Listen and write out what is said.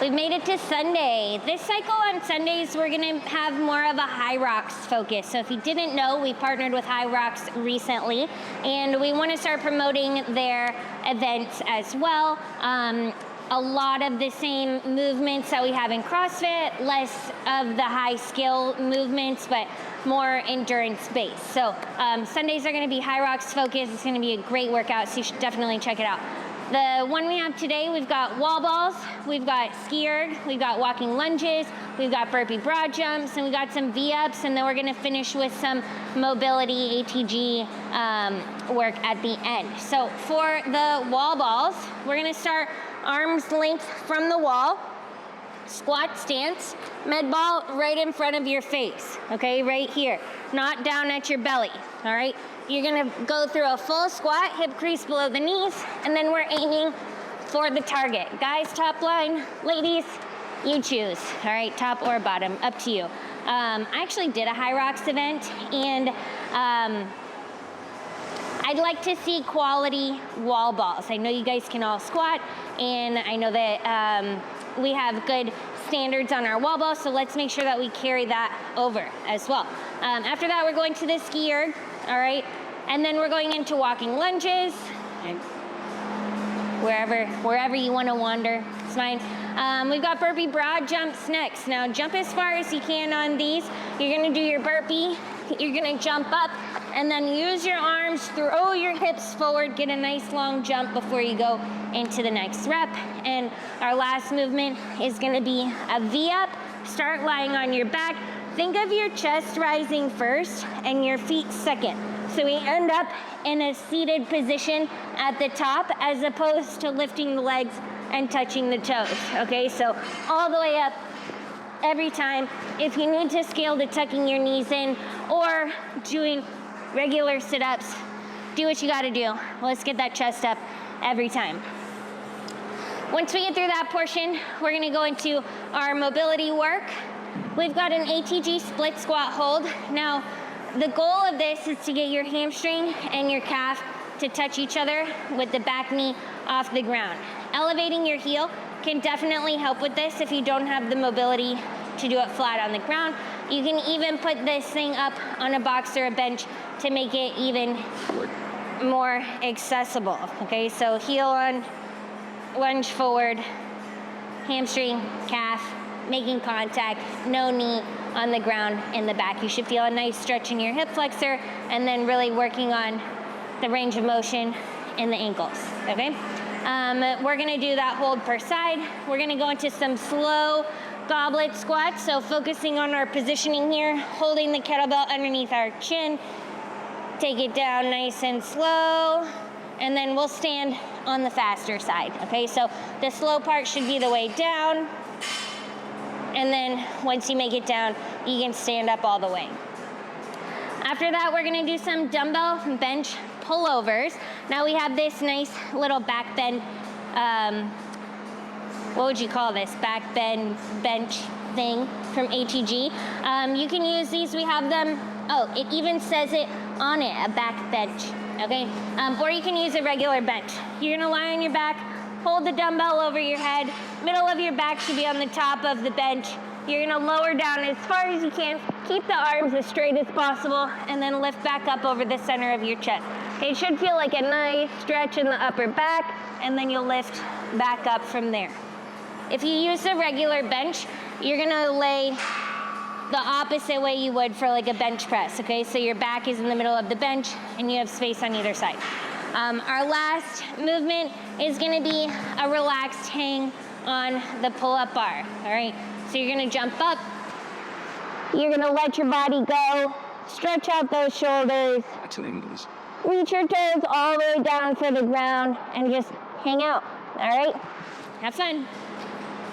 We've made it to Sunday. This cycle on Sundays, we're gonna have more of a High Rocks focus. So if you didn't know, we partnered with High Rocks recently, and we wanna start promoting their events as well. A lot of the same movements that we have in CrossFit, less of the high skill movements, but more endurance based. So Sundays are gonna be High Rocks focus. It's gonna be a great workout, so you should definitely check it out. The one we have today, we've got wall balls, we've got ski erg, we've got walking lunges, we've got burpee broad jumps, and we got some V-ups, and then we're gonna finish with some mobility ATG work at the end. So for the wall balls, we're gonna start arms length from the wall, squat stance, med ball right in front of your face, okay, right here, not down at your belly, all right? You're gonna go through a full squat, hip crease below the knees, and then we're aiming for the target. Guys, top line, ladies, you choose, all right, top or bottom, up to you. I actually did a High Rocks event, and I'd like to see quality wall balls. I know you guys can all squat, and I know that we have good standards on our wall balls, so let's make sure that we carry that over as well. After that, we're going to the ski erg, all right? And then we're going into walking lunges, and wherever you wanna wander, it's fine. We've got burpee broad jumps next. Now jump as far as you can on these. You're gonna do your burpee, you're gonna jump up, and then use your arms, throw your hips forward, get a nice long jump before you go into the next rep. And our last movement is gonna be a V-up. Start lying on your back. Think of your chest rising first and your feet second. So we end up in a seated position at the top as opposed to lifting the legs and touching the toes, okay? So all the way up every time. If you need to scale to tucking your knees in or doing regular sit-ups, do what you gotta do. Let's get that chest up every time. Once we get through that portion, we're gonna go into our mobility work. We've got an ATG split squat hold. Now, the goal of this is to get your hamstring and your calf to touch each other with the back knee off the ground. Elevating your heel can definitely help with this if you don't have the mobility to do it flat on the ground. You can even put this thing up on a box or a bench to make it even more accessible, okay? So heel on, lunge forward, hamstring, calf, making contact, no knee on the ground in the back. You should feel a nice stretch in your hip flexor and then really working on the range of motion in the ankles, okay? We're gonna do that hold per side. We're gonna go into some slow goblet squats, so focusing on our positioning here, holding the kettlebell underneath our chin, take it down nice and slow, and then we'll stand on the faster side, okay? So the slow part should be the way down, and then once you make it down, you can stand up all the way. After that, we're gonna do some dumbbell bench pullovers. Now we have this nice little back bend, what would you call this? Back bend bench thing from ATG. You can use these, we have them, oh, it even says it on it, a back bench, okay? Or you can use a regular bench. You're gonna lie on your back, hold the dumbbell over your head, middle of your back should be on the top of the bench. You're gonna lower down as far as you can, keep the arms as straight as possible, and then lift back up over the center of your chest. It should feel like a nice stretch in the upper back, and then you'll lift back up from there. If you use a regular bench, you're gonna lay the opposite way you would for like a bench press, okay? So your back is in the middle of the bench, and you have space on either side. Our last movement is gonna be a relaxed hang on the pull-up bar, all right? So you're gonna jump up, you're gonna let your body go, stretch out those shoulders, reach your toes all the way down for the ground, and just hang out, all right? Have fun.